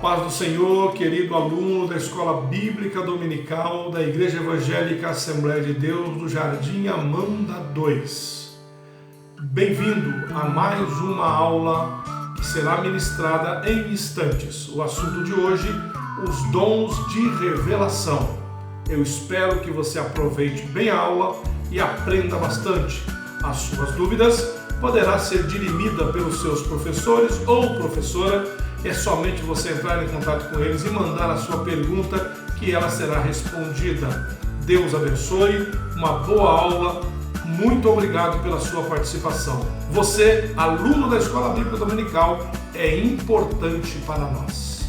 paz do Senhor, querido aluno da Escola Bíblica Dominical da Igreja Evangélica Assembleia de Deus do Jardim Amanda 2. Bem-vindo a mais uma aula que será ministrada em instantes. O assunto de hoje, os dons de revelação. Eu espero que você aproveite bem a aula e aprenda bastante. As suas dúvidas poderá ser dirimida pelos seus professores ou professora. É somente você entrar em contato com eles e mandar a sua pergunta que ela será respondida. Deus abençoe, uma boa aula, muito obrigado pela sua participação. Você, aluno da Escola Bíblica Dominical, é importante para nós.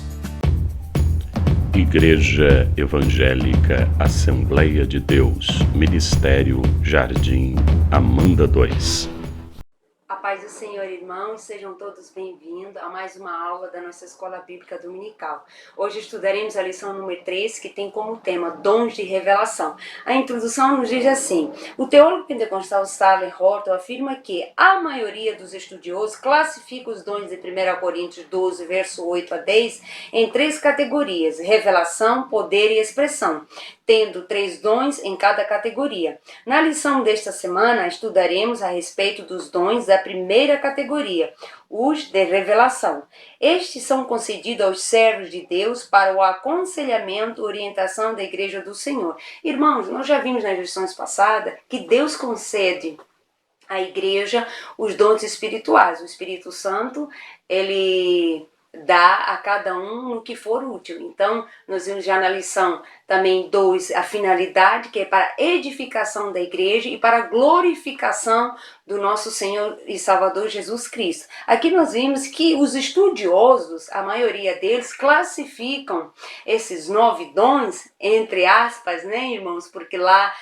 Igreja Evangélica Assembleia de Deus, Ministério Jardim Amanda 2. A paz do Senhor, irmãos, sejam todos bem-vindos a mais uma aula da nossa Escola Bíblica Dominical. Hoje estudaremos a lição número 3, que tem como tema Dons de Revelação. A introdução nos diz assim: o teólogo pentecostal Stanley Horton afirma que a maioria dos estudiosos classifica os dons de 1 Coríntios 12, verso 8 a 10, em 3 categorias: revelação, poder e expressão, tendo 3 dons em cada categoria. Na lição desta semana, estudaremos a respeito dos dons da primeira categoria, os de revelação. Estes são concedidos aos servos de Deus para o aconselhamento e orientação da Igreja do Senhor. Irmãos, nós já vimos nas lições passadas que Deus concede à Igreja os dons espirituais. O Espírito Santo, ele dá a cada um no que for útil. Então, nós vimos já na lição também 2, a finalidade, que é para a edificação da igreja e para a glorificação do nosso Senhor e Salvador Jesus Cristo. Aqui nós vimos que os estudiosos, a maioria deles, classificam esses 9 dons, entre aspas, né, irmãos? Porque lá,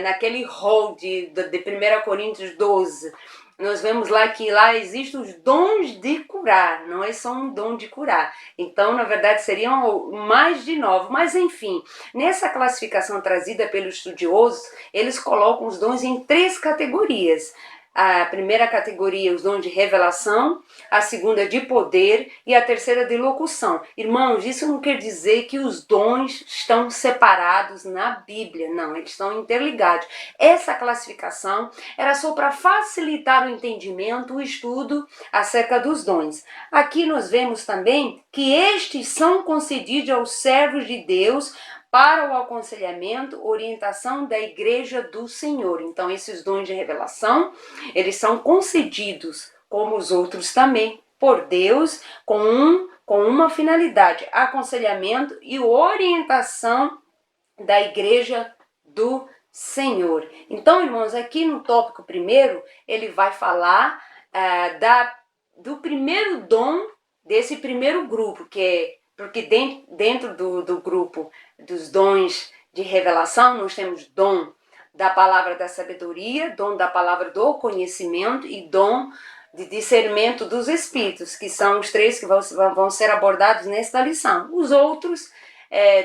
naquele rol de 1 Coríntios 12, nós vemos lá que lá existem os dons de curar, não é só um dom de curar. Então, na verdade, seriam mais de 9. Mas, enfim, nessa classificação trazida pelos estudiosos, eles colocam os dons em 3 categorias. A primeira categoria, os dons de revelação, a segunda de poder e a terceira de locução. Irmãos, isso não quer dizer que os dons estão separados na Bíblia, não, eles estão interligados. Essa classificação era só para facilitar o entendimento, o estudo acerca dos dons. Aqui nós vemos também que estes são concedidos aos servos de Deus para o aconselhamento, orientação da Igreja do Senhor. Então, esses dons de revelação, eles são concedidos, como os outros também, por Deus, com uma finalidade: aconselhamento e orientação da Igreja do Senhor. Então, irmãos, aqui no tópico primeiro, ele vai falar do primeiro dom desse primeiro grupo, que é porque dentro do grupo dos dons de revelação, nós temos dom da palavra da sabedoria, dom da palavra do conhecimento e dom de discernimento dos espíritos, que são os 3 que vão ser abordados nesta lição. Os outros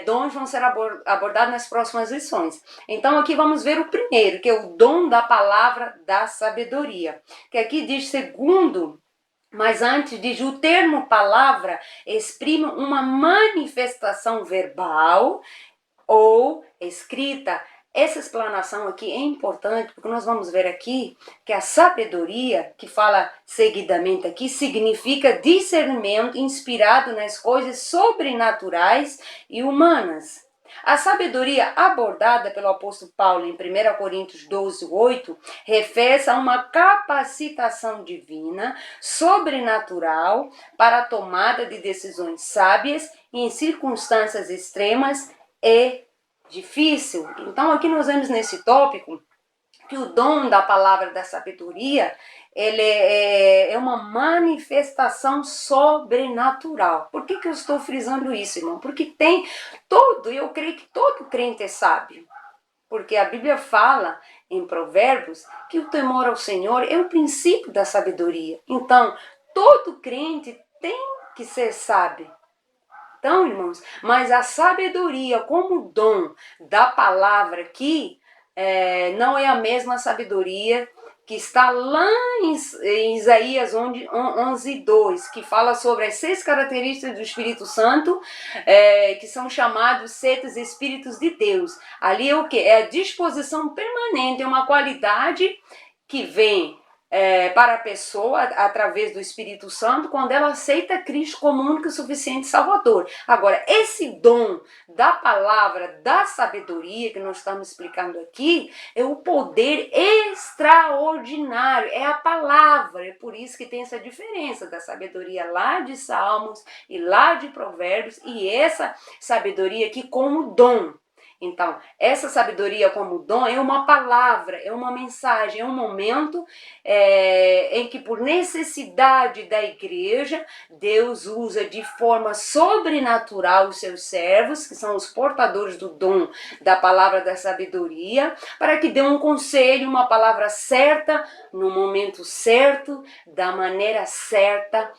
dons vão ser abordados nas próximas lições. Então aqui vamos ver o primeiro, que é o dom da palavra da sabedoria, que aqui diz segundo. Mas antes diz, o termo palavra exprime uma manifestação verbal ou escrita. Essa explanação aqui é importante, porque nós vamos ver aqui que a sabedoria, que fala seguidamente aqui, significa discernimento inspirado nas coisas sobrenaturais e humanas. A sabedoria abordada pelo apóstolo Paulo em 1 Coríntios 12, 8, refere-se a uma capacitação divina, sobrenatural, para a tomada de decisões sábias em circunstâncias extremas e difíceis. Então, aqui nós vemos nesse tópico que o dom da palavra da sabedoria, ele é uma manifestação sobrenatural. Por que eu estou frisando isso, irmão? Porque eu creio que todo crente é sábio. Porque a Bíblia fala em Provérbios que o temor ao Senhor é o princípio da sabedoria. Então, todo crente tem que ser sábio. Então, irmãos, mas a sabedoria como dom da palavra aqui, não é a mesma sabedoria que está lá em Isaías 11:2, que fala sobre as 6 características do Espírito Santo, que são chamados 7 Espíritos de Deus. Ali é o quê? É a disposição permanente, é uma qualidade que vem para a pessoa através do Espírito Santo quando ela aceita Cristo como único e suficiente Salvador. Agora, esse dom da palavra, da sabedoria que nós estamos explicando aqui, é o poder extraordinário, é a palavra. É por isso que tem essa diferença da sabedoria lá de Salmos e lá de Provérbios e essa sabedoria aqui como dom. Então, essa sabedoria como dom é uma palavra, é uma mensagem, é um momento em que, por necessidade da igreja, Deus usa de forma sobrenatural os seus servos, que são os portadores do dom da palavra da sabedoria, para que dê um conselho, uma palavra certa, no momento certo, da maneira certa,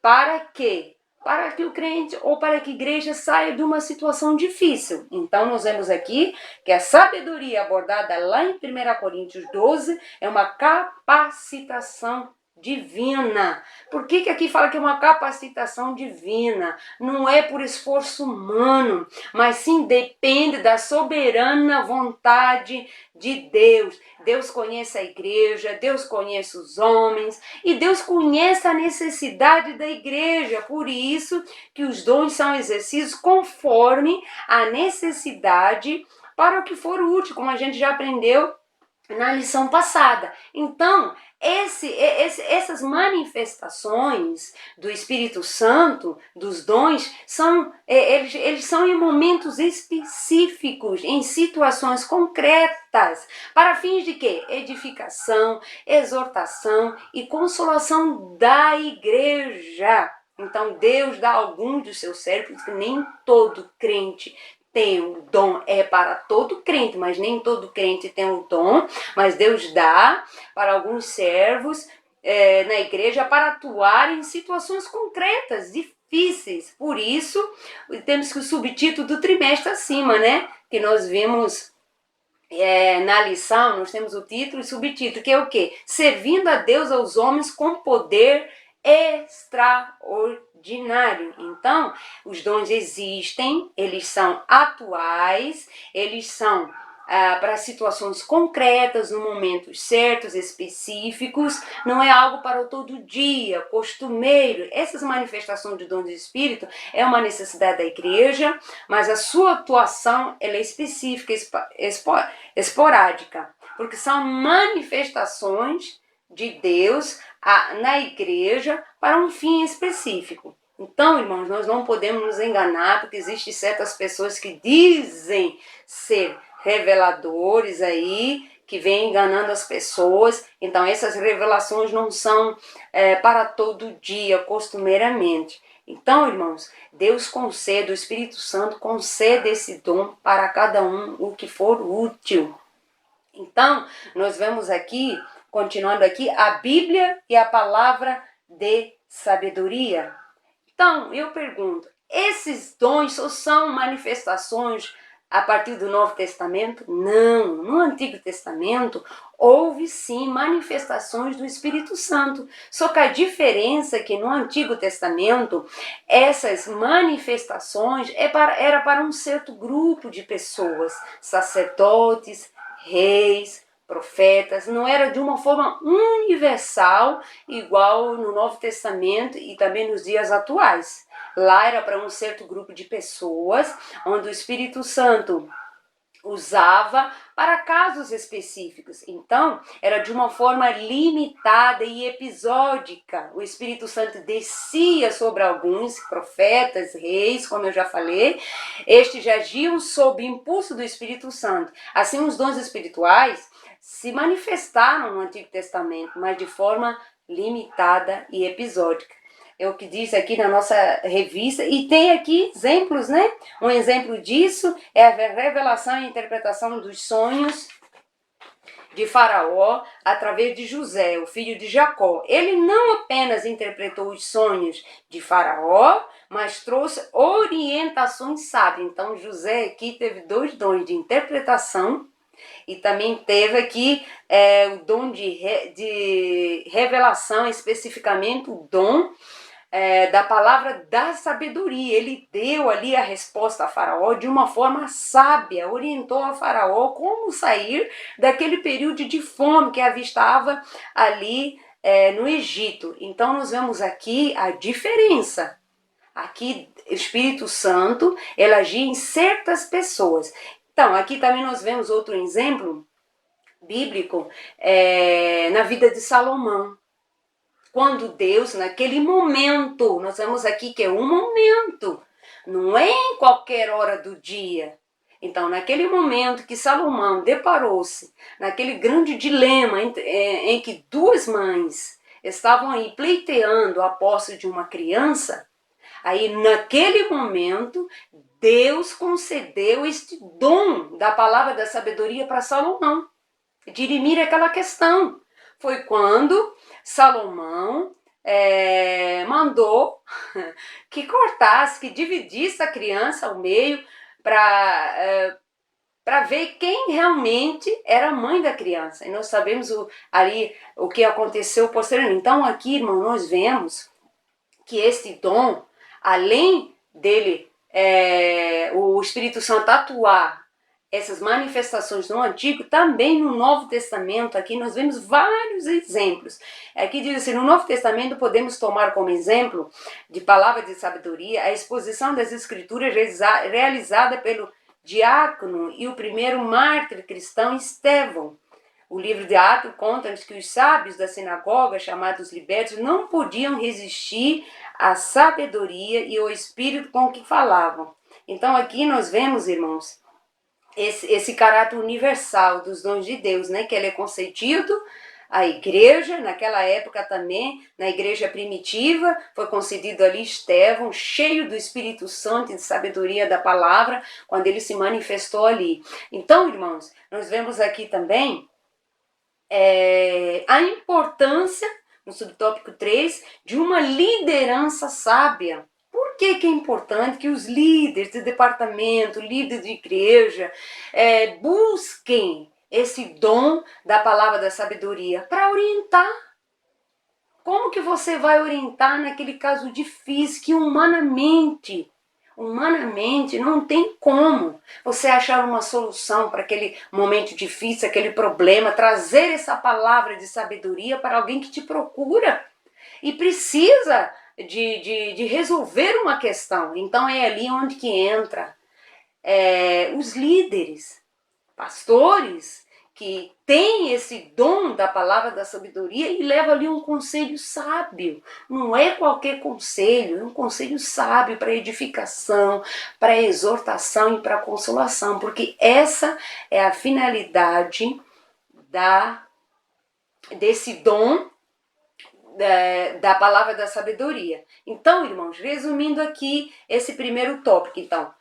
para quê? Para que o crente ou para que a igreja saia de uma situação difícil. Então, nós vemos aqui que a sabedoria abordada lá em 1 Coríntios 12 é uma capacitação divina. Por que aqui fala que é uma capacitação divina? Não é por esforço humano, mas sim depende da soberana vontade de Deus. Deus conhece a igreja, Deus conhece os homens e Deus conhece a necessidade da igreja. Por isso que os dons são exercidos conforme a necessidade para o que for útil, como a gente já aprendeu na lição passada. Então, essas manifestações do Espírito Santo, dos dons, eles são em momentos específicos, em situações concretas, para fins de quê? Edificação, exortação e consolação da igreja. Então, Deus dá alguns dos seus servos, que nem todo crente tem o dom, é para todo crente, mas nem todo crente tem o dom, mas Deus dá para alguns servos na igreja para atuar em situações concretas, difíceis. Por isso, temos que o subtítulo do trimestre acima, né? Que nós vimos na lição, nós temos o título e subtítulo, que é o quê? Servindo a Deus aos homens com poder extraordinário. Então, os dons existem, eles são atuais, eles são para situações concretas, no momentos certos, específicos, não é algo para o todo dia, costumeiro. Essas manifestações de dom do Espírito é uma necessidade da igreja, mas a sua atuação ela é específica, esporádica, porque são manifestações de Deus na igreja para um fim específico. Então, irmãos, nós não podemos nos enganar, porque existem certas pessoas que dizem ser reveladores aí, que vêm enganando as pessoas. Então, essas revelações não são para todo dia, costumeiramente. Então, irmãos, Deus concede, o Espírito Santo concede esse dom para cada um, o que for útil. Então, nós vemos aqui, continuando aqui, a Bíblia e a palavra de sabedoria. Então, eu pergunto, esses dons só são manifestações a partir do Novo Testamento? Não, no Antigo Testamento houve sim manifestações do Espírito Santo. Só que a diferença é que no Antigo Testamento essas manifestações era para um certo grupo de pessoas, sacerdotes, reis, profetas, não era de uma forma universal, igual no Novo Testamento e também nos dias atuais. Lá era para um certo grupo de pessoas, onde o Espírito Santo usava para casos específicos. Então, era de uma forma limitada e episódica. O Espírito Santo descia sobre alguns profetas, reis, como eu já falei. Estes já agiam sob impulso do Espírito Santo. Assim, os dons espirituais se manifestaram no Antigo Testamento, mas de forma limitada e episódica. É o que diz aqui na nossa revista, e tem aqui exemplos, né? Um exemplo disso é a revelação e interpretação dos sonhos de Faraó através de José, o filho de Jacó. Ele não apenas interpretou os sonhos de Faraó, mas trouxe orientações sábias. Então José aqui teve 2 dons de interpretação E também teve aqui o dom de revelação, especificamente o dom da palavra da sabedoria. Ele deu ali a resposta a Faraó de uma forma sábia, orientou a Faraó como sair daquele período de fome que avistava ali no Egito. Então nós vemos aqui a diferença. Aqui o Espírito Santo, ele agia em certas pessoas. Então aqui também nós vemos outro exemplo bíblico na vida de Salomão. Quando Deus, naquele momento, nós vemos aqui que é um momento, não é em qualquer hora do dia. Então, naquele momento que Salomão deparou-se, naquele grande dilema em que duas mães estavam aí pleiteando a posse de uma criança, aí naquele momento, Deus concedeu este dom da palavra da sabedoria para Salomão, dirimir aquela questão. Foi quando Salomão mandou que cortasse, que dividisse a criança ao meio para ver quem realmente era a mãe da criança. E nós sabemos ali o que aconteceu posteriormente. Então aqui, irmão, nós vemos que este dom, além dele, o Espírito Santo atuar essas manifestações no Antigo, também no Novo Testamento, aqui nós vemos vários exemplos. Aqui diz assim, no Novo Testamento podemos tomar como exemplo de palavra de sabedoria a exposição das Escrituras realizada pelo diácono e o primeiro mártir cristão Estevão. O livro de Atos conta-nos que os sábios da sinagoga, chamados libertos, não podiam resistir à sabedoria e ao espírito com que falavam. Então aqui nós vemos, irmãos, esse caráter universal dos dons de Deus, né, que ele é concedido à igreja, naquela época também, na igreja primitiva, foi concedido ali Estevão, cheio do Espírito Santo e de sabedoria da palavra, quando ele se manifestou ali. Então, irmãos, nós vemos aqui também a importância, no subtópico 3, de uma liderança sábia. Por que é importante que os líderes de departamento, líderes de igreja, busquem esse dom da palavra da sabedoria para orientar? Como que você vai orientar naquele caso difícil que humanamente não tem como você achar uma solução para aquele momento difícil, aquele problema, trazer essa palavra de sabedoria para alguém que te procura e precisa de resolver uma questão. Então é ali onde que entra os líderes, pastores, que têm esse dom da palavra da sabedoria e levam ali um conselho sábio. Não é qualquer conselho, é um conselho sábio para edificação, para exortação e para consolação, porque essa é a finalidade desse dom da palavra da sabedoria. Então, irmãos, resumindo aqui esse primeiro tópico, então,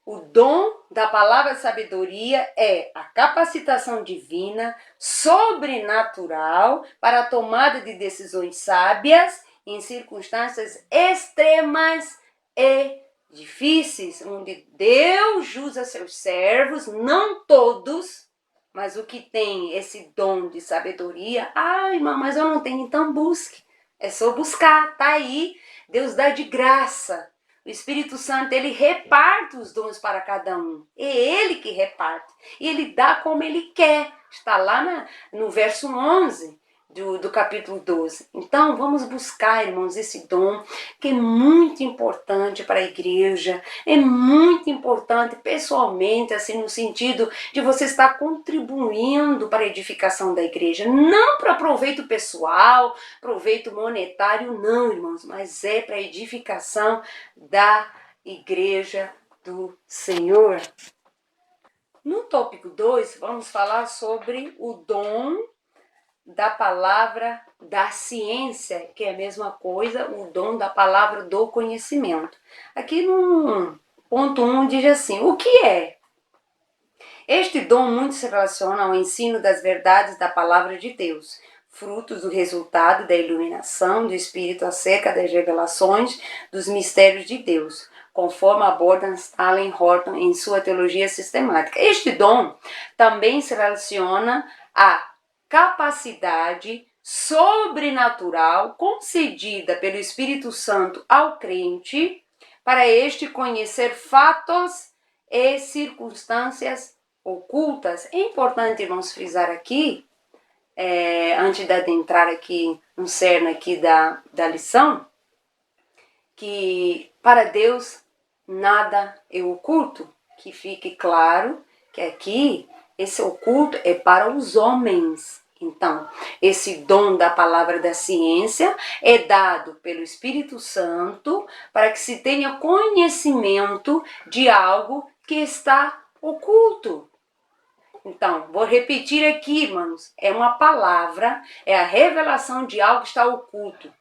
o dom da palavra sabedoria é a capacitação divina, sobrenatural, para a tomada de decisões sábias em circunstâncias extremas e difíceis, onde Deus usa seus servos, não todos, mas o que tem esse dom de sabedoria. Irmã, mas eu não tenho, então busque. É só buscar, tá aí. Deus dá de graça. O Espírito Santo, ele reparte os dons para cada um. É ele que reparte. E ele dá como ele quer. Está lá no verso 11 do capítulo 12. Então, vamos buscar, irmãos, esse dom que é muito importante para a igreja. É muito importante pessoalmente, assim, no sentido de você estar contribuindo para a edificação da igreja. Não para proveito pessoal, proveito monetário, não, irmãos, mas é para a edificação da igreja do Senhor. No tópico 2, vamos falar sobre o dom da palavra da ciência, que é a mesma coisa, o dom da palavra do conhecimento. Aqui no ponto 1 diz assim, o que é? Este dom muito se relaciona ao ensino das verdades da palavra de Deus, frutos do resultado da iluminação do Espírito acerca das revelações dos mistérios de Deus. conforme aborda Stanley Horton em sua teologia sistemática. Este dom também se relaciona à capacidade sobrenatural concedida pelo Espírito Santo ao crente para este conhecer fatos e circunstâncias ocultas. É importante, irmãos, frisar aqui, antes de adentrar aqui no cerne aqui da lição, que para Deus nada é oculto. Que fique claro que aqui esse oculto é para os homens. Então, esse dom da palavra da ciência é dado pelo Espírito Santo para que se tenha conhecimento de algo que está oculto. Então, vou repetir aqui, irmãos, é uma palavra, é a revelação de algo que está oculto.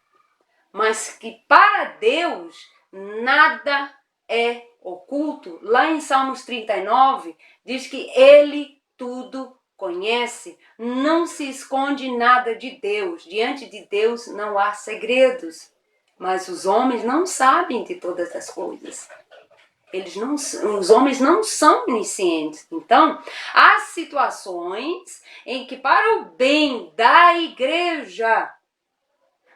Mas que para Deus nada é oculto. Lá em Salmos 39, diz que Ele tudo conhece, não se esconde nada de Deus. Diante de Deus não há segredos. Mas os homens não sabem de todas as coisas. Os homens não são oniscientes. Então, há situações em que para o bem da igreja,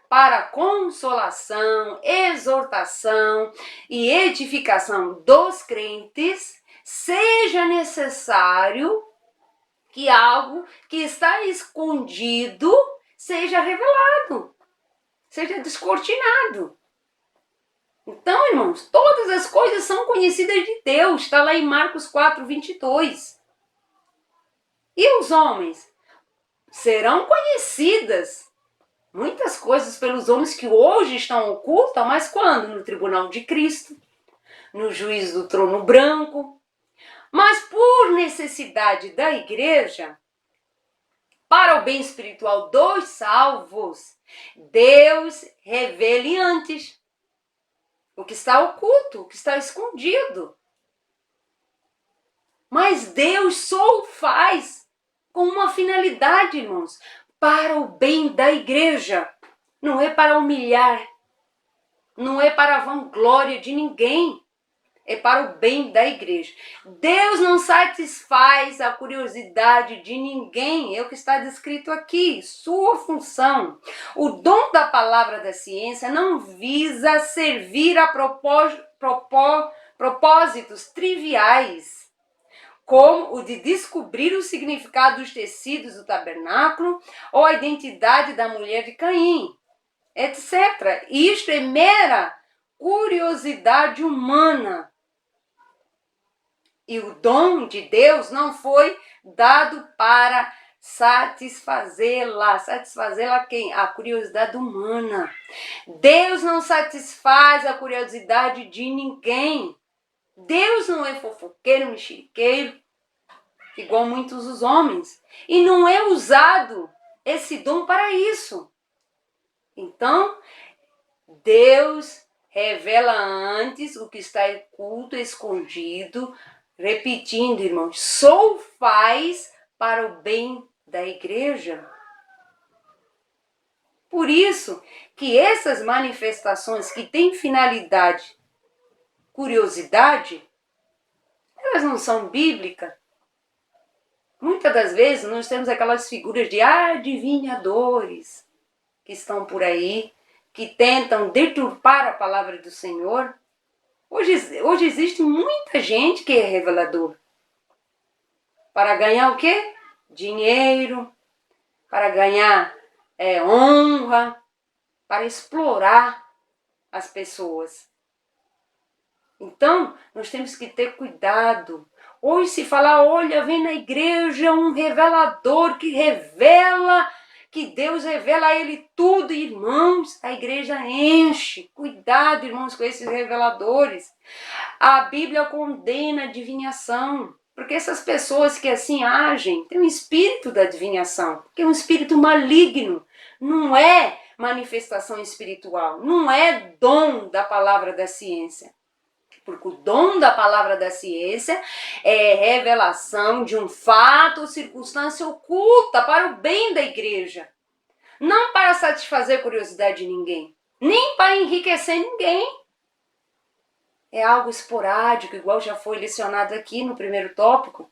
para a consolação, exortação e edificação dos crentes, seja necessário que algo que está escondido seja revelado, seja descortinado. Então, irmãos, todas as coisas são conhecidas de Deus. Está lá em Marcos 4, 22. E os homens? Serão conhecidas muitas coisas pelos homens que hoje estão ocultas, mas quando? No tribunal de Cristo, no juízo do trono branco. Mas por necessidade da igreja, para o bem espiritual dos salvos, Deus revele antes o que está oculto, o que está escondido. Mas Deus só o faz com uma finalidade, irmãos, para o bem da igreja. Não é para humilhar, não é para a vanglória de ninguém. É para o bem da igreja. Deus não satisfaz a curiosidade de ninguém. É o que está descrito aqui. Sua função. O dom da palavra da ciência não visa servir a propósitos triviais, como o de descobrir o significado dos tecidos do tabernáculo ou a identidade da mulher de Caim, etc. Isto é mera curiosidade humana. E o dom de Deus não foi dado para satisfazê-la. Satisfazê-la quem? A curiosidade humana. Deus não satisfaz a curiosidade de ninguém. Deus não é fofoqueiro, mexeriqueiro, igual muitos dos homens. E não é usado esse dom para isso. Então, Deus revela antes o que está oculto, escondido. Repetindo, irmãos, só faz para o bem da igreja. Por isso que essas manifestações que têm finalidade, curiosidade, elas não são bíblicas. Muitas das vezes nós temos aquelas figuras de adivinhadores que estão por aí, que tentam deturpar a palavra do Senhor. Hoje existe muita gente que é revelador. Para ganhar o quê? Dinheiro, para ganhar honra, para explorar as pessoas. Então, nós temos que ter cuidado. Hoje se fala, olha, vem na igreja um revelador que revela, que Deus revela a ele tudo, irmãos, a igreja enche. Cuidado, irmãos, com esses reveladores. A Bíblia condena a adivinhação, porque essas pessoas que assim agem, têm um espírito da adivinhação, que é um espírito maligno, não é manifestação espiritual, não é dom da palavra da ciência. Porque o dom da palavra da ciência é revelação de um fato ou circunstância oculta para o bem da igreja. Não para satisfazer a curiosidade de ninguém, nem para enriquecer ninguém. é algo esporádico, igual já foi lecionado aqui no primeiro tópico.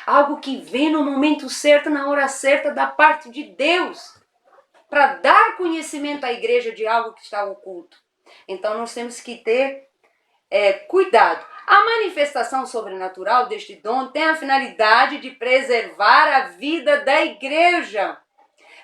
Algo que vem no momento certo, na hora certa, da parte de Deus, para dar conhecimento à igreja de algo que está oculto. Então nós temos que ter cuidado. A manifestação sobrenatural deste dom tem a finalidade de preservar a vida da igreja,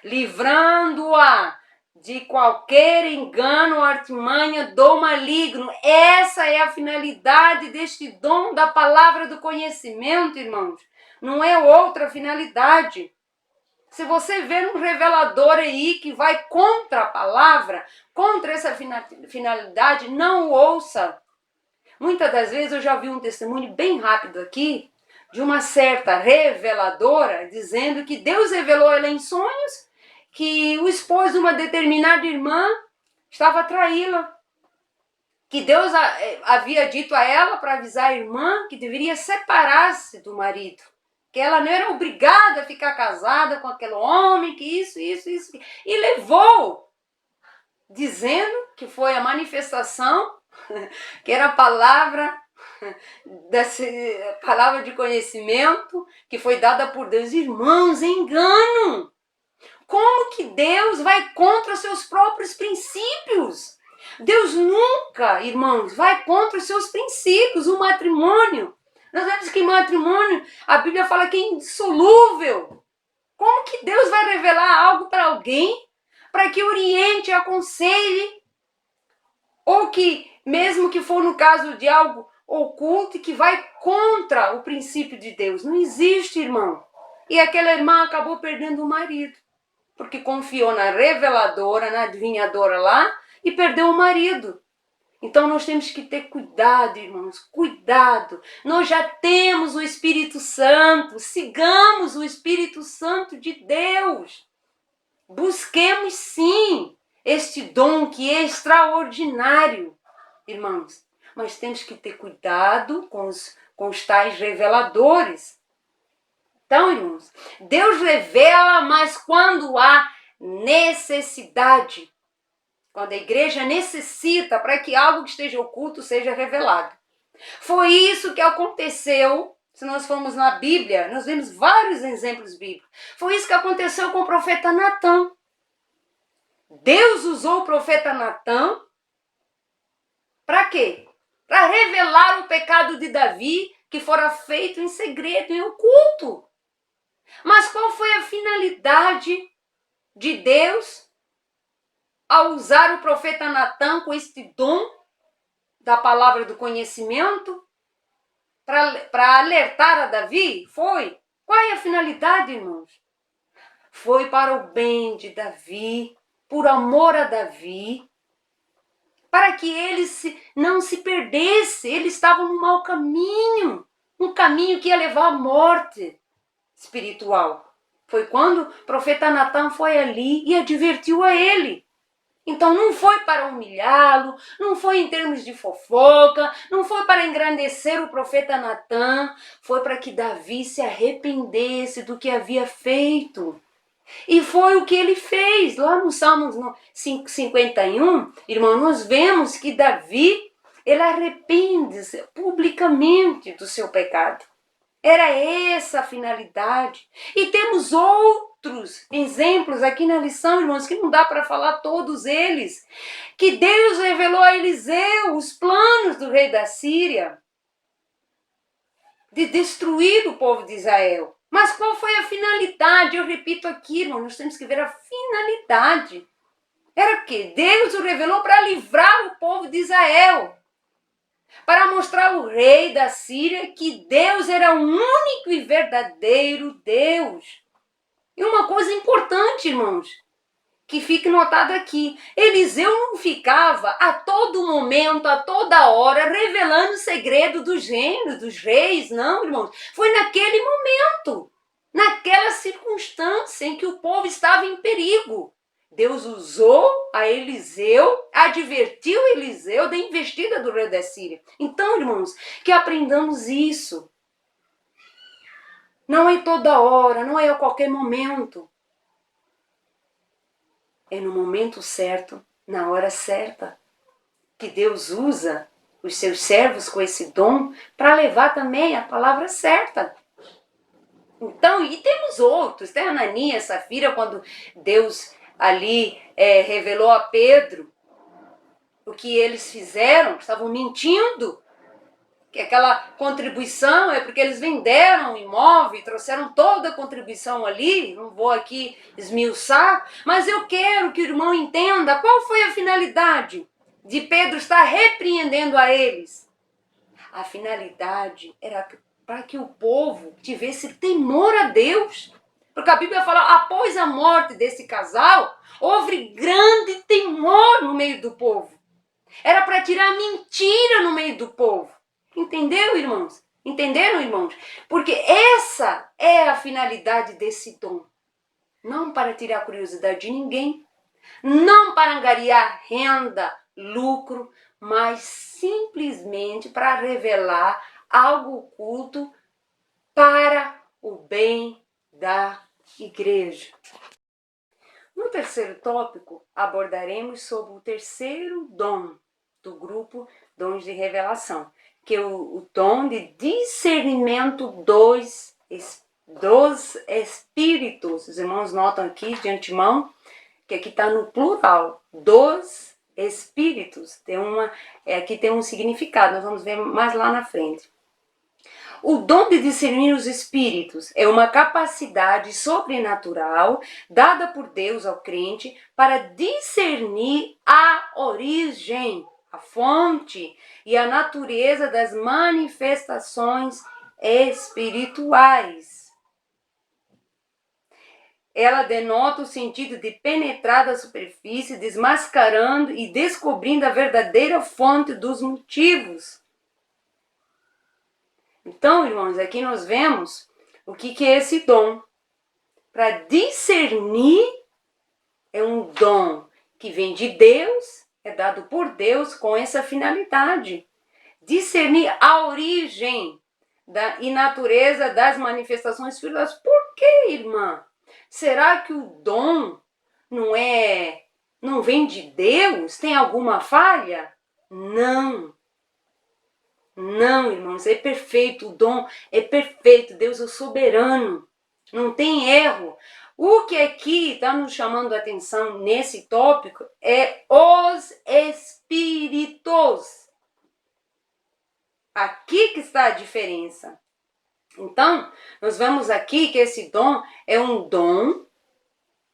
livrando-a de qualquer engano ou artimanha do maligno. Essa é a finalidade deste dom da palavra do conhecimento, irmãos. Não é outra finalidade. Se você vê um revelador aí que vai contra a palavra, contra essa finalidade, não o ouça. Muitas das vezes eu já vi um testemunho bem rápido aqui, de uma certa reveladora, dizendo que Deus revelou ela em sonhos, que o esposo de uma determinada irmã estava a traí-la. Que Deus havia dito a ela para avisar a irmã que deveria separar-se do marido. Que ela não era obrigada a ficar casada com aquele homem, que isso. E levou, dizendo que foi a manifestação, que era a palavra de conhecimento que foi dada por Deus. Irmãos, engano! Como que Deus vai contra os seus próprios princípios? Deus nunca, irmãos, vai contra os seus princípios. O matrimônio, nós vemos que matrimônio, a Bíblia fala que é indissolúvel. Como que Deus vai revelar algo para alguém, para que oriente, aconselhe, ou que, mesmo que for no caso de algo oculto, que vai contra o princípio de Deus? Não existe, irmão. E aquela irmã acabou perdendo o marido, porque confiou na reveladora, na adivinhadora lá, e perdeu o marido. Então nós temos que ter cuidado, irmãos, cuidado. Nós já temos o Espírito Santo, sigamos o Espírito Santo de Deus. Busquemos sim este dom que é extraordinário, irmãos. Mas temos que ter cuidado com os tais reveladores. Então, irmãos, Deus revela, mas quando há necessidade. Quando a igreja necessita para que algo que esteja oculto seja revelado. Foi isso que aconteceu, se nós formos na Bíblia, nós vemos vários exemplos bíblicos. Foi isso que aconteceu com o profeta Natã. Deus usou o profeta Natã para quê? Para revelar o pecado de Davi, que fora feito em segredo, em oculto. Mas qual foi a finalidade de Deus ao usar o profeta Natã com este dom da palavra do conhecimento para alertar a Davi? Qual é a finalidade, irmãos? Foi para o bem de Davi, por amor a Davi, para que ele não se perdesse. Ele estava no mau caminho, um caminho que ia levar à morte espiritual. Foi quando o profeta Natã foi ali e advertiu a ele. Então não foi para humilhá-lo, não foi em termos de fofoca, não foi para engrandecer o profeta Natã, foi para que Davi se arrependesse do que havia feito. E foi o que ele fez. Lá no Salmo 51, irmão, nós vemos que Davi, ele arrepende-se publicamente do seu pecado. Era essa a finalidade. E temos outros exemplos aqui na lição, irmãos, que não dá para falar todos eles. Que Deus revelou a Eliseu os planos do rei da Síria de destruir o povo de Israel. Mas qual foi a finalidade? Eu repito aqui, irmão, nós temos que ver a finalidade. Era o quê? Deus o revelou para livrar o povo de Israel. Para mostrar ao rei da Síria que Deus era o único e verdadeiro Deus. E uma coisa importante, irmãos, que fique notado aqui. Eliseu não ficava a todo momento, a toda hora, revelando o segredo dos reinos, dos reis, não, irmãos. Foi naquele momento, naquela circunstância em que o povo estava em perigo. Deus usou a Eliseu, advertiu Eliseu da investida do rei da Síria. Então, irmãos, que aprendamos isso. Não é toda hora, não é a qualquer momento. É no momento certo, na hora certa, que Deus usa os seus servos com esse dom para levar também a palavra certa. Então, e temos outros, tem Ananias, Safira, quando Deus ali revelou a Pedro o que eles fizeram, estavam mentindo, que aquela contribuição é porque eles venderam o imóvel, trouxeram toda a contribuição ali, não vou aqui esmiuçar, mas eu quero que o irmão entenda qual foi a finalidade de Pedro estar repreendendo a eles. A finalidade era para que o povo tivesse temor a Deus. Porque a Bíblia fala, após a morte desse casal, houve grande temor no meio do povo. Era para tirar mentira no meio do povo. Entendeu, irmãos? Entenderam, irmãos? Porque essa é a finalidade desse dom. Não para tirar a curiosidade de ninguém, não para angariar renda, lucro, mas simplesmente para revelar algo oculto para o bem da igreja. No terceiro tópico, abordaremos sobre o terceiro dom do grupo Dons de Revelação, que é o dom de discernimento dos espíritos. Os irmãos notam aqui de antemão que aqui está no plural, dos espíritos. Aqui tem um significado, nós vamos ver mais lá na frente. O dom de discernir os espíritos é uma capacidade sobrenatural dada por Deus ao crente para discernir a origem, a fonte e a natureza das manifestações espirituais. Ela denota o sentido de penetrar da superfície, desmascarando e descobrindo a verdadeira fonte dos motivos. Então, irmãos, aqui nós vemos o que é esse dom. Para discernir, é um dom que vem de Deus, é dado por Deus com essa finalidade. Discernir a origem e natureza das manifestações espirituais. Por que, irmã? Será que o dom não vem de Deus? Tem alguma falha? Não. Não, irmãos, é perfeito, o dom é perfeito, Deus é soberano, não tem erro. O que aqui está nos chamando a atenção nesse tópico é os espíritos. Aqui que está a diferença. Então, nós vemos aqui que esse dom é um dom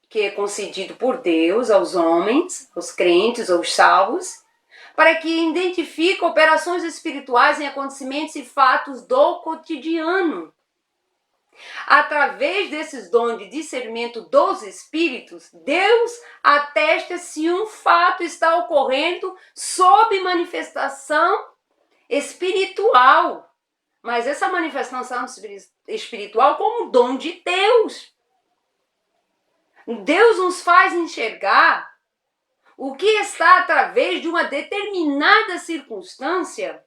que é concedido por Deus aos homens, aos crentes, aos salvos, para que identifique operações espirituais em acontecimentos e fatos do cotidiano. Através desses dons de discernimento dos espíritos, Deus atesta se um fato está ocorrendo sob manifestação espiritual. Mas essa manifestação espiritual como dom de Deus. Deus nos faz enxergar o que está através de uma determinada circunstância,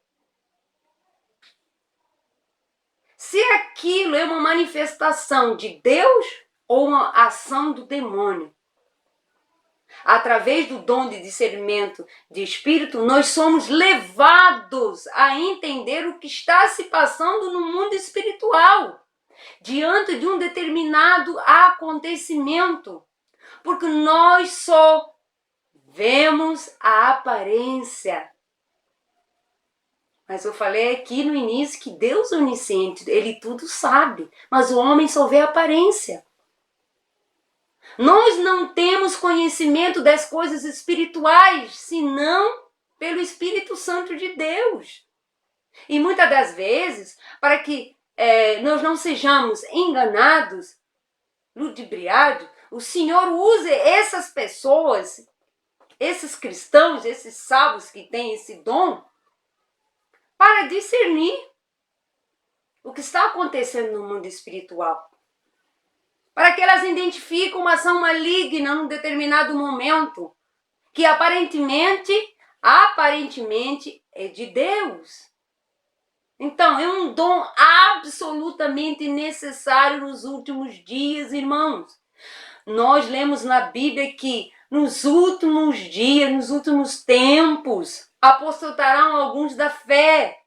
se aquilo é uma manifestação de Deus ou uma ação do demônio. Através do dom de discernimento de espírito, nós somos levados a entender o que está se passando no mundo espiritual, diante de um determinado acontecimento, porque nós só vemos a aparência. Mas eu falei aqui no início que Deus é onisciente, Ele tudo sabe, mas o homem só vê a aparência. Nós não temos conhecimento das coisas espirituais, senão pelo Espírito Santo de Deus. E muitas das vezes, para que nós não sejamos enganados, ludibriados, o Senhor usa essas pessoas, esses cristãos, esses salvos que têm esse dom, para discernir o que está acontecendo no mundo espiritual. Para que elas identifiquem uma ação maligna num determinado momento, que aparentemente é de Deus. Então, é um dom absolutamente necessário nos últimos dias, irmãos. Nós lemos na Bíblia que nos últimos dias, nos últimos tempos, apostatarão alguns da fé,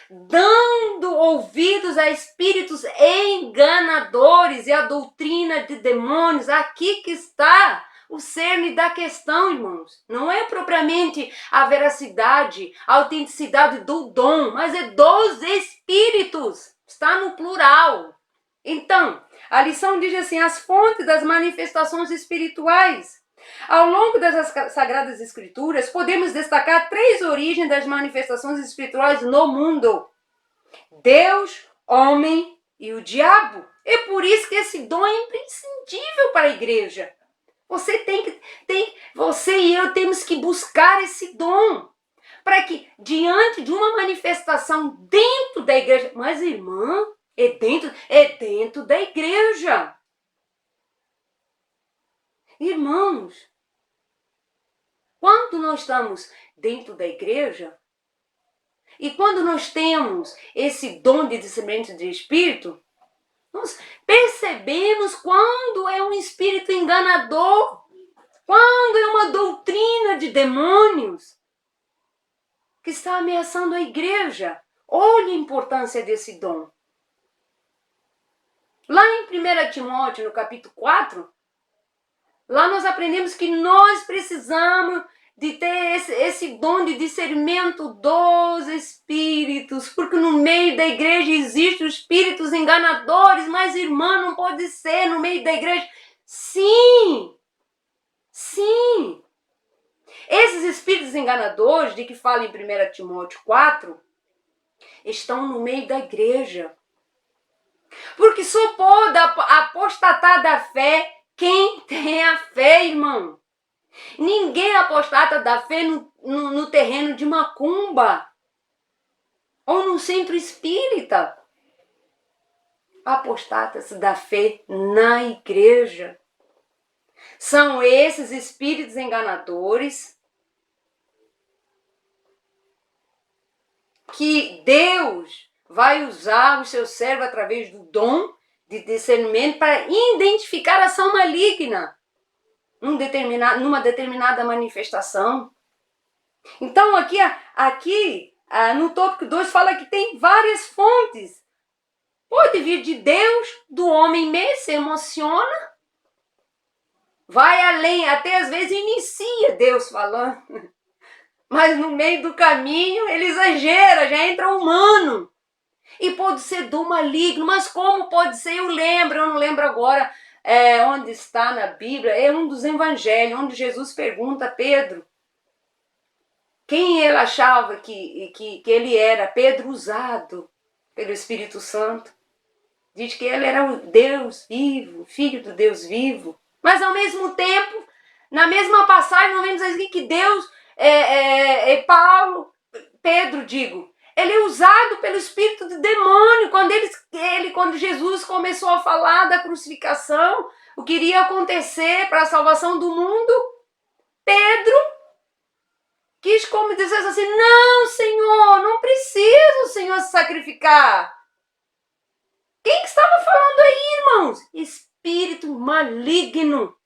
dando ouvidos a espíritos enganadores e a doutrina de demônios. Aqui que está o cerne da questão, irmãos. Não é propriamente a veracidade, a autenticidade do dom, mas é dos espíritos. Está no plural. Então, a lição diz assim: as fontes das manifestações espirituais. Ao longo das Sagradas Escrituras, podemos destacar 3 origens das manifestações espirituais no mundo: Deus, homem e o diabo. É por isso que esse dom é imprescindível para a igreja. Você e eu temos que buscar esse dom, para que diante de uma manifestação dentro da igreja, mas irmã, é dentro da igreja. Irmãos, quando nós estamos dentro da igreja, e quando nós temos esse dom de discernimento de espírito, nós percebemos quando é um espírito enganador, quando é uma doutrina de demônios que está ameaçando a igreja. Olha a importância desse dom. Lá em 1 Timóteo, no capítulo 4, lá nós aprendemos que nós precisamos de ter esse dom de discernimento dos espíritos, porque no meio da igreja existem os espíritos enganadores, mas irmã, não pode ser no meio da igreja. Sim! Esses espíritos enganadores, de que fala em 1 Timóteo 4, estão no meio da igreja. Porque só pode apostatar da fé quem tem a fé, irmão. Ninguém apostata da fé no terreno de macumba ou no centro espírita. Apostata-se da fé na igreja. São esses espíritos enganadores que Deus vai usar o seu servo através do dom de discernimento para identificar a ação maligna numa determinada manifestação. Então aqui no tópico 2 fala que tem várias fontes. Pode vir de Deus, do homem mesmo, se emociona, vai além, até às vezes inicia Deus falando, mas no meio do caminho ele exagera, já entra humano. E pode ser do maligno, mas como pode ser? Eu não lembro agora onde está na Bíblia, é um dos evangelhos, onde Jesus pergunta a Pedro quem ele achava que ele era. Pedro, usado pelo Espírito Santo, diz que ele era o Deus vivo, filho do Deus vivo. Mas ao mesmo tempo, na mesma passagem, nós vemos aqui que Deus, Pedro, ele é usado pelo espírito de demônio. Quando Jesus começou a falar da crucificação, o que iria acontecer para a salvação do mundo, Pedro quis como dizer assim: não, Senhor, não precisa o Senhor se sacrificar. Quem que estava falando aí, irmãos? Espírito maligno.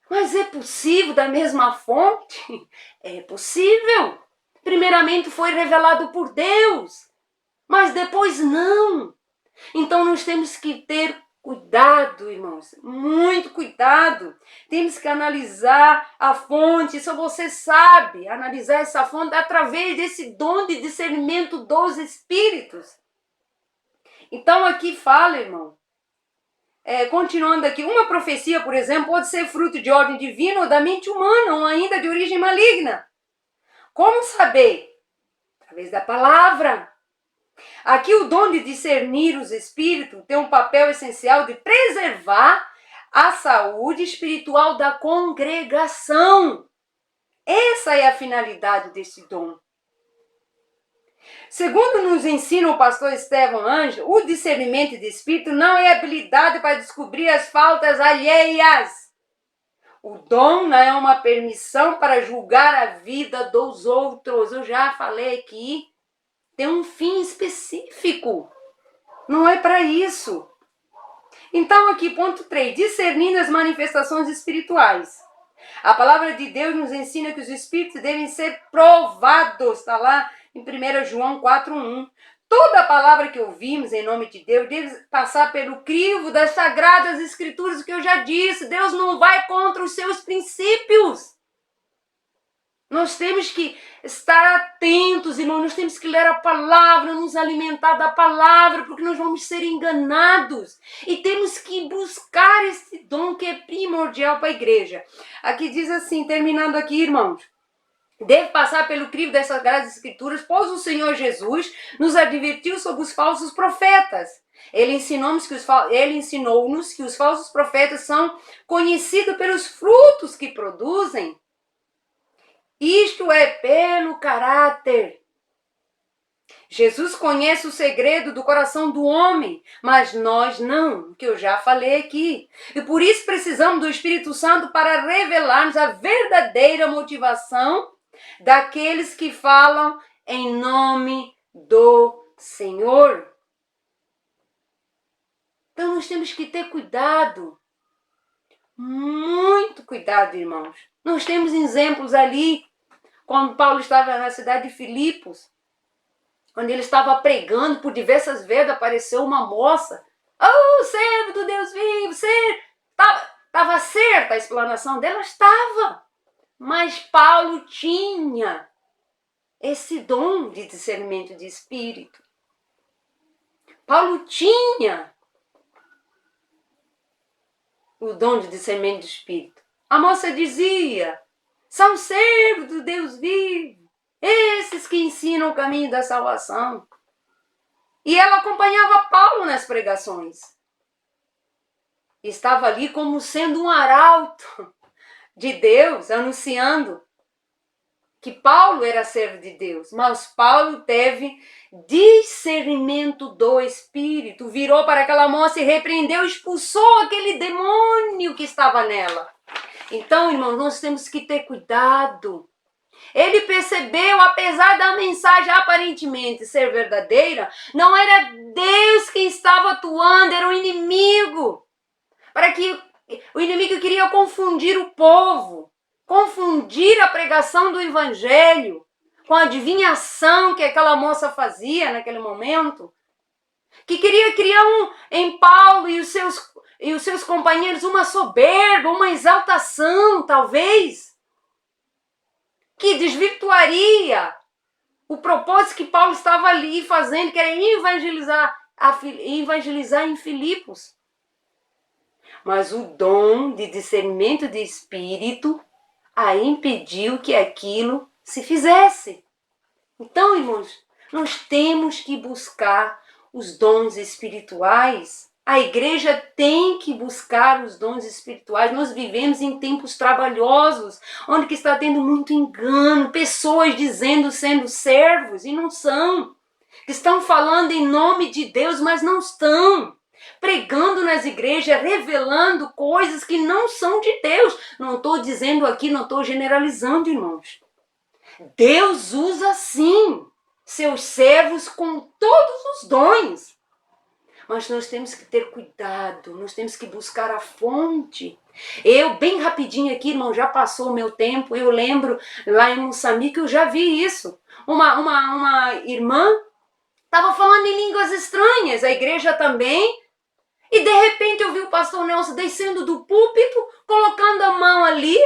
Mas é possível da mesma fonte? É possível. Primeiramente foi revelado por Deus, mas depois não. Então nós temos que ter cuidado, irmãos, muito cuidado. Temos que analisar a fonte. Só você sabe analisar essa fonte através desse dom de discernimento dos espíritos. Então aqui fala, irmão, continuando aqui, uma profecia, por exemplo, pode ser fruto de ordem divina ou da mente humana, ou ainda de origem maligna. Como saber? Através da palavra. Aqui o dom de discernir os espíritos tem um papel essencial de preservar a saúde espiritual da congregação. Essa é a finalidade desse dom. Segundo nos ensina o pastor Estevão Ângelo, o discernimento de espírito não é habilidade para descobrir as faltas alheias. O dom não é uma permissão para julgar a vida dos outros. Eu já falei aqui, tem um fim específico. Não é para isso. Então aqui, ponto 3, discernindo as manifestações espirituais. A palavra de Deus nos ensina que os espíritos devem ser provados. Está lá em 1 João 4:1. Toda a palavra que ouvimos em nome de Deus deve passar pelo crivo das sagradas escrituras, o que eu já disse. Deus não vai contra os seus princípios. Nós temos que estar atentos, irmãos. Nós temos que ler a palavra, nos alimentar da palavra, porque nós vamos ser enganados. E temos que buscar esse dom que é primordial para a igreja. Aqui diz assim, terminando aqui, irmãos. Deve passar pelo crivo das Sagradas Escrituras, pois o Senhor Jesus nos advertiu sobre os falsos profetas. Ele ensinou-nos que os falsos profetas são conhecidos pelos frutos que produzem. Isto é, pelo caráter. Jesus conhece o segredo do coração do homem, mas nós não, que eu já falei aqui. E por isso precisamos do Espírito Santo para revelar-nos a verdadeira motivação daqueles que falam em nome do Senhor. Então nós temos que ter cuidado, muito cuidado, irmãos. Nós temos exemplos ali, quando Paulo estava na cidade de Filipos, quando ele estava pregando, por diversas vezes apareceu uma moça. Oh, servo do Deus vivo, estava certa a explanação dela? Estava. Mas Paulo tinha esse dom de discernimento de espírito. Paulo tinha o dom de discernimento de espírito. A moça dizia, são servos do Deus vivo, esses que ensinam o caminho da salvação. E ela acompanhava Paulo nas pregações. Estava ali como sendo um arauto de Deus, anunciando que Paulo era servo de Deus. Mas Paulo teve discernimento do Espírito, virou para aquela moça e repreendeu, expulsou aquele demônio que estava nela. Então, irmãos, nós temos que ter cuidado. Ele percebeu, apesar da mensagem aparentemente ser verdadeira, não era Deus quem estava atuando, era o inimigo. O inimigo queria confundir o povo, confundir a pregação do evangelho com a adivinhação que aquela moça fazia naquele momento, que queria criar em Paulo e os seus companheiros uma soberba, uma exaltação, talvez, que desvirtuaria o propósito que Paulo estava ali fazendo, que era evangelizar em Filipos. Mas o dom de discernimento de espírito a impediu que aquilo se fizesse. Então, irmãos, nós temos que buscar os dons espirituais. A igreja tem que buscar os dons espirituais. Nós vivemos em tempos trabalhosos, onde que está tendo muito engano, pessoas dizendo sendo servos e não são. Estão falando em nome de Deus, mas não estão. Pregando nas igrejas, revelando coisas que não são de Deus. Não estou dizendo aqui, não estou generalizando, irmãos. Deus usa sim seus servos com todos os dons. Mas nós temos que ter cuidado, nós temos que buscar a fonte. Eu, bem rapidinho aqui, irmão, já passou o meu tempo, eu lembro lá em Moçambique, eu já vi isso. Uma irmã estava falando em línguas estranhas, a igreja também, e de repente eu vi o pastor Nelson descendo do púlpito, colocando a mão ali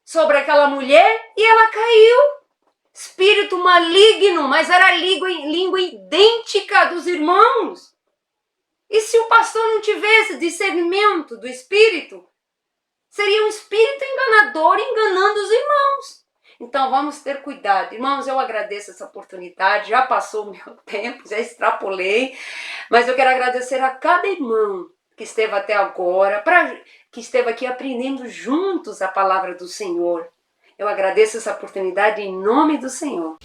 sobre aquela mulher e ela caiu. Espírito maligno, mas era língua idêntica dos irmãos. E se o pastor não tivesse discernimento do Espírito, seria um espírito enganador enganando os irmãos. Então vamos ter cuidado. Irmãos, eu agradeço essa oportunidade, já passou o meu tempo, já extrapolei, mas eu quero agradecer a cada irmão que esteve até agora, que esteve aqui aprendendo juntos a palavra do Senhor. Eu agradeço essa oportunidade em nome do Senhor.